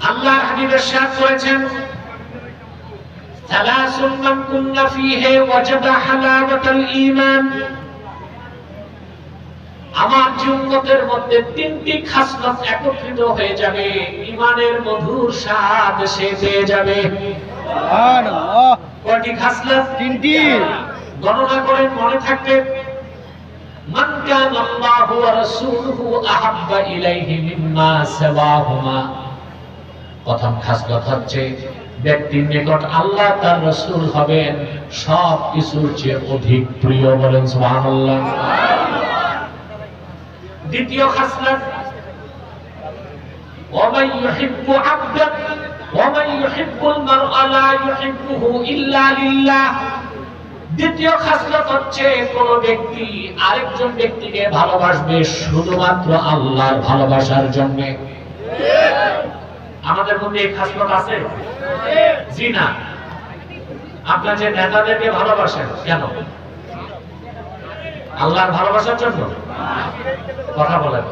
আল্লাহর হাবিব ইরশাদ করেছেন, সালাসুন মান কুন্না ফীহি ওয়াজাদা হালাওয়াতাল ঈমান। আমার যে উম্মতের মধ্যে তিনটি খাসলত একত্রিত হয়ে যাবে, ঈমানের মধুর স্বাদ সে পেয়ে যাবে। সুবহানাল্লাহ। কয়টি খাসলত? তিনটি। গণনা করেন, মনে থাকবে। মান কানা আল্লাহু ওয়া রাসূলুহু আহাব্বা ইলাইহি মিম্মা সিওয়াহুমা। প্রথম খাসলত হচ্ছে ব্যক্তির নিকট আল্লাহ তার রাসূল হবেন সব কিছুর চেয়ে অধিক প্রিয়। বলেন সুবহানাল্লাহ। দ্বিতীয় খাসলত, ওয়ামান ইউহিব্বু আবদান ওয়ামান ইউহিব্বুল মারআ লা ইউহিব্বুহু ইল্লা লিল্লাহ। দ্বিতীয় খাসলত হচ্ছে কোন ব্যক্তি আরেকজন ব্যক্তিকে ভালোবাসবে শুধুমাত্র আল্লাহর ভালোবাসার জন্য। আমাদের মধ্যে এই খাসলত আছে? জি না। আপনারা যে নেতাদেরকে ভালোবাসেন কেন? আল্লাহর ভালোবাসার জন্য? কথা বলেন।